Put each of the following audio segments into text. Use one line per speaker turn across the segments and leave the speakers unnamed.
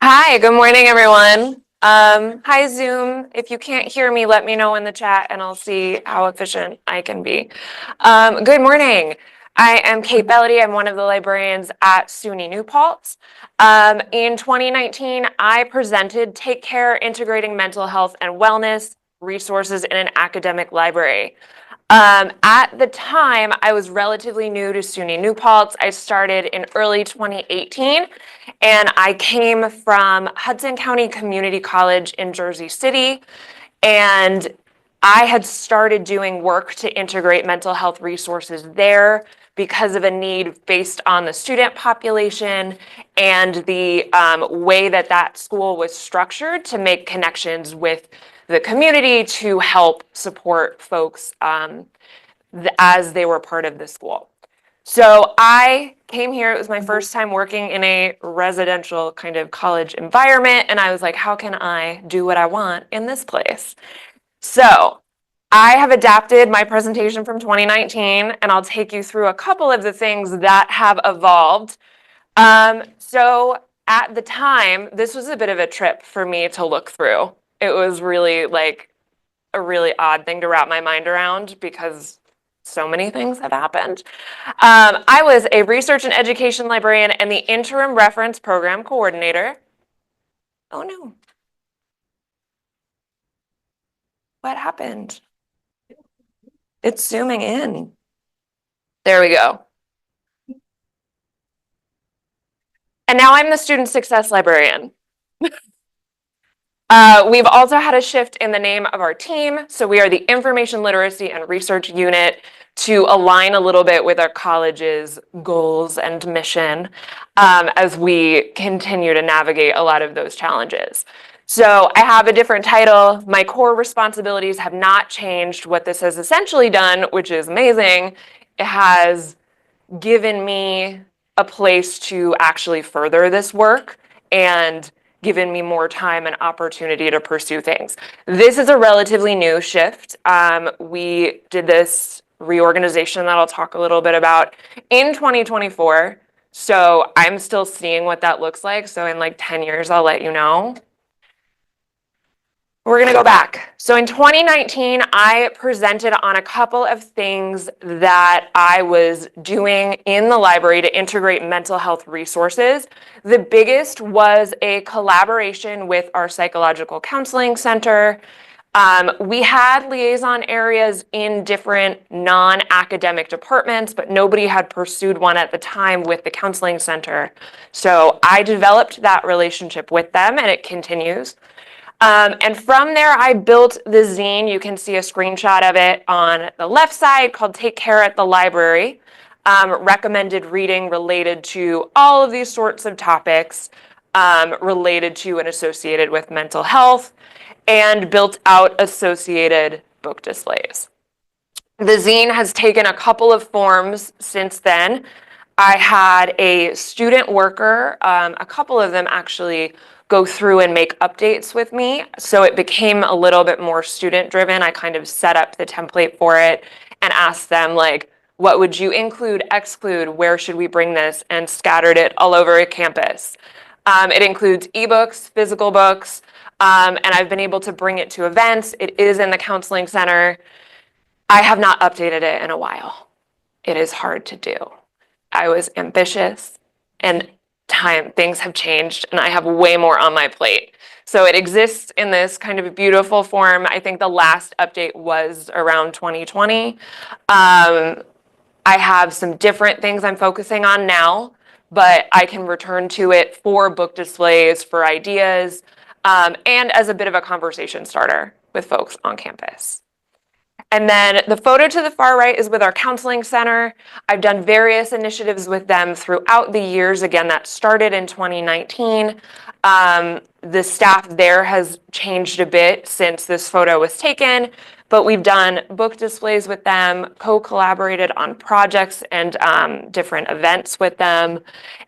Hi, good morning, everyone. Hi, Zoom. If you can't hear me, let me know in the chat and I'll see how efficient I can be. Good morning. I am Kate Bellody. I'm one of the librarians at SUNY New Paltz. In 2019, I presented Take Care Integrating Mental Health and Wellness Resources in an Academic Library. At the time, I was relatively new to SUNY New Paltz. I started in early 2018, and I came from Hudson County Community College in Jersey City, and I had started doing work to integrate mental health resources there because of a need based on the student population and the way that that school was structured to make connections with the community to help support folks as they were part of the school. So I came here, it was my first time working in a residential kind of college environment, and I was like, how can I do what I want in this place? So I have adapted my presentation from 2019, and I'll take you through a couple of the things that have evolved. So at the time, this was a bit of a trip for me to look through. It was really like a really odd thing to wrap my mind around because so many things have happened. I was a research and education librarian and the interim reference program coordinator. Oh no. What happened? It's zooming in. There we go. And now I'm the student success librarian. We've also had a shift in the name of our team. So we are the Information Literacy and Research Unit to align a little bit with our college's goals and mission as we continue to navigate a lot of those challenges. So I have a different title. My core responsibilities have not changed. What this has essentially done, which is amazing, it has given me a place to actually further this work and given me more time and opportunity to pursue things. This is a relatively new shift. We did this reorganization that I'll talk a little bit about in 2024. So I'm still seeing what that looks like. So in like 10 years, I'll let you know. We're going to go back. So in 2019, I presented on a couple of things that I was doing in the library to integrate mental health resources. The biggest was a collaboration with our psychological counseling center. We had liaison areas in different non-academic departments, but nobody had pursued one at the time with the counseling center. So I developed that relationship with them, and it continues. And from there, I built the zine. You can see a screenshot of it on the left side called Take Care at the Library. Recommended reading related to all of these sorts of topics related to and associated with mental health, and built out associated book displays. The zine has taken a couple of forms since then. I had a student worker, a couple of them actually go through and make updates with me. So it became a little bit more student driven. I kind of set up the template for it and asked them like, what would you include, exclude, where should we bring this, and scattered it all over a campus. It includes ebooks, physical books, and I've been able to bring it to events. It is in the counseling center. I have not updated it in a while. It is hard to do. I was ambitious and things have changed and I have way more on my plate. So it exists in this kind of beautiful form. I think the last update was around 2020. I have some different things I'm focusing on now, but I can return to it for book displays, for ideas, and as a bit of a conversation starter with folks on campus. And then the photo to the far right is with our counseling center. I've done various initiatives with them throughout the years. Again, that started in 2019. The staff there has changed a bit since this photo was taken, but we've done book displays with them, co-collaborated on projects and different events with them.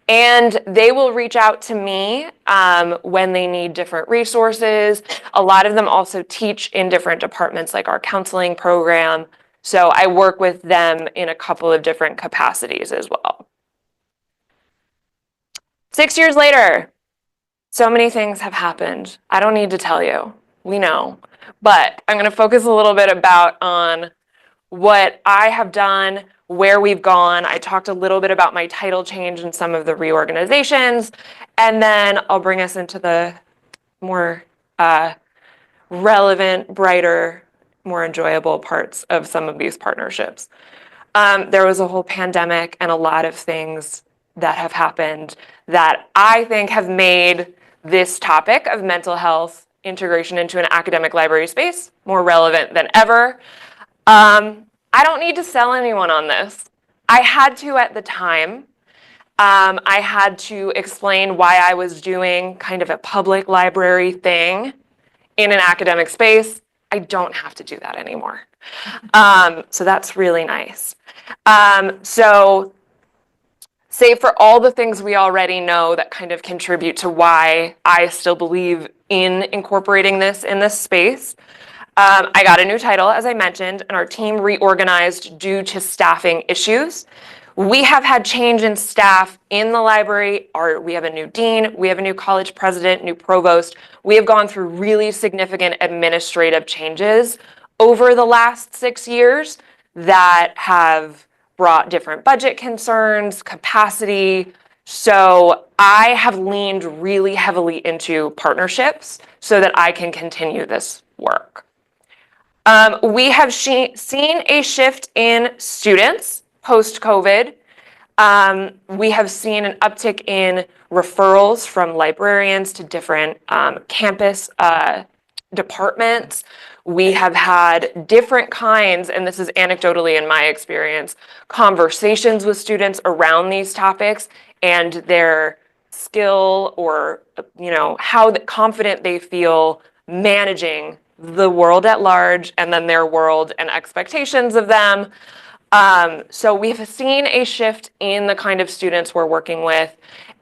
And they will reach out to me when they need different resources. A lot of them also teach in different departments like our counseling program. So I work with them in a couple of different capacities as well. 6 years later, So many things have happened. I don't need to tell you. We know. But I'm going to focus a little bit on what I have done, where we've gone. I talked a little bit about my title change and some of the reorganizations, and then I'll bring us into the more relevant, brighter, more enjoyable parts of some of these partnerships. There was a whole pandemic and a lot of things that have happened that I think have made this topic of mental health integration into an academic library space more relevant than ever. I don't need to sell anyone on this. I had to at the time. I had to explain why I was doing kind of a public library thing in an academic space. I don't have to do that anymore. So that's really nice. So save for all the things we already know that kind of contribute to why I still believe in incorporating this in this space. I got a new title, as I mentioned, and our team reorganized due to staffing issues. We have had change in staff in the library. We have a new dean, we have a new college president, new provost. We have gone through really significant administrative changes over the last 6 years that have brought different budget concerns, capacity. So I have leaned really heavily into partnerships so that I can continue this work. We have seen a shift in students post-COVID. We have seen an uptick in referrals from librarians to different campus departments. We have had different kinds, and this is anecdotally in my experience, conversations with students around these topics and their skill or, how confident they feel managing the world at large and then their world and expectations of them. So we've seen a shift in the kind of students we're working with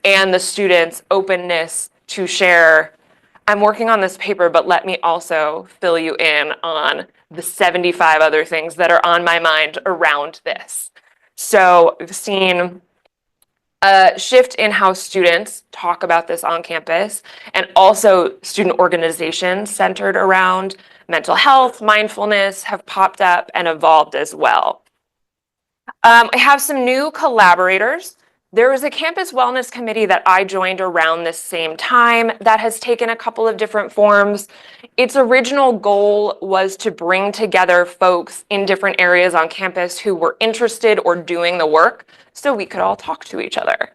and the students' openness to share. I'm working on this paper, but let me also fill you in on the 75 other things that are on my mind around this. So we've seen a shift in how students talk about this on campus, and also student organizations centered around mental health, mindfulness have popped up and evolved as well. I have some new collaborators. There was a campus wellness committee that I joined around this same time that has taken a couple of different forms. Its original goal was to bring together folks in different areas on campus who were interested or doing the work so we could all talk to each other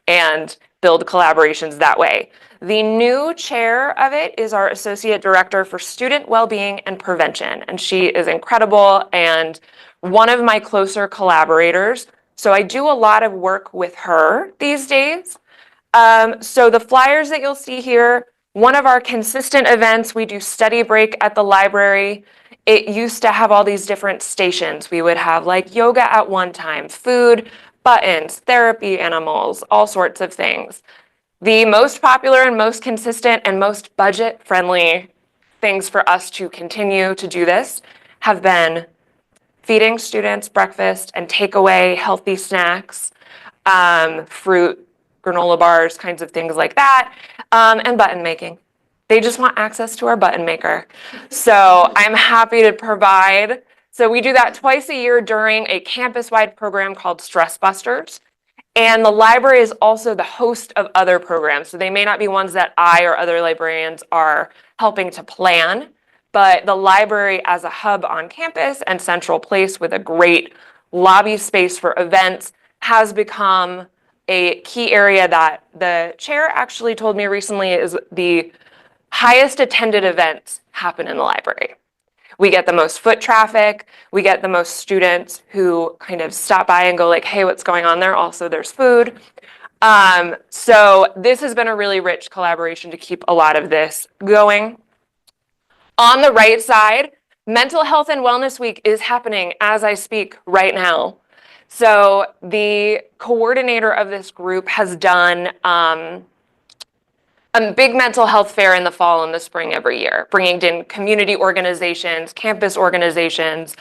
and build collaborations that way. The new chair of it is our Associate Director for Student Wellbeing and Prevention, and she is incredible and one of my closer collaborators. So I do a lot of work with her these days. So the flyers that you'll see here, one of our consistent events, we do study break at the library. It used to have all these different stations. We would have like yoga at one time, food, buttons, therapy animals, all sorts of things. The most popular and most consistent and most budget-friendly things for us to continue to do this have been feeding students breakfast and takeaway healthy snacks, fruit, granola bars, kinds of things like that, and button making. They just want access to our button maker. So I'm happy to provide. So we do that twice a year during a campus-wide program called Stress Busters. And the library is also the host of other programs. So they may not be ones that I or other librarians are helping to plan, but the library as a hub on campus and central place with a great lobby space for events has become a key area that the chair actually told me recently is the highest attended events happen in the library. We get the most foot traffic, we get the most students who kind of stop by and go like, hey, what's going on there? Also, there's food. So this has been a really rich collaboration to keep a lot of this going. On the right side, Mental Health and Wellness Week is happening as I speak right now. So the coordinator of this group has done a big mental health fair in the fall and the spring every year, bringing in community organizations, campus organizations.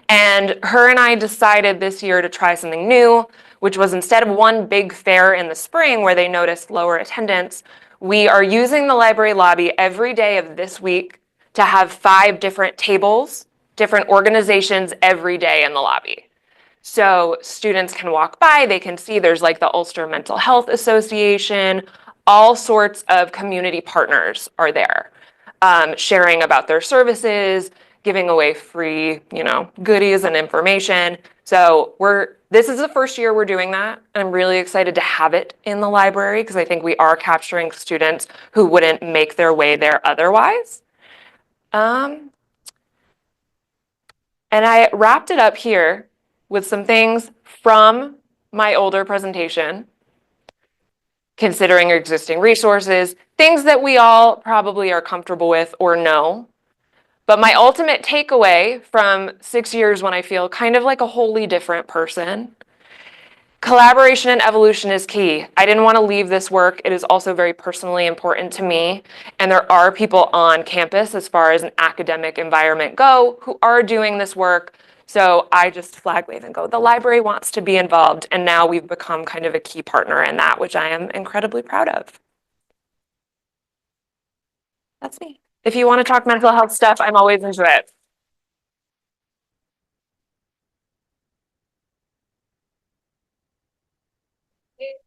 And her and I decided this year to try something new, which was instead of one big fair in the spring where they noticed lower attendance, We are using the library lobby every day of this week to have 5 different tables, different organizations every day in the lobby. So students can walk by, they can see there's like the Ulster Mental Health Association, all sorts of community partners are there, sharing about their services, giving away free, goodies and information. So this is the first year we're doing that. And I'm really excited to have it in the library because I think we are capturing students who wouldn't make their way there otherwise. And I wrapped it up here with some things from my older presentation, considering existing resources, things that we all probably are comfortable with or know. But my ultimate takeaway from 6 years when I feel kind of like a wholly different person, collaboration and evolution is key. I didn't want to leave this work. It is also very personally important to me. And there are people on campus, as far as an academic environment go, who are doing this work. So I just flag wave and go, the library wants to be involved. And now we've become kind of a key partner in that, which I am incredibly proud of. That's me. If you want to talk mental health stuff, I'm always into it.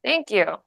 Thank you.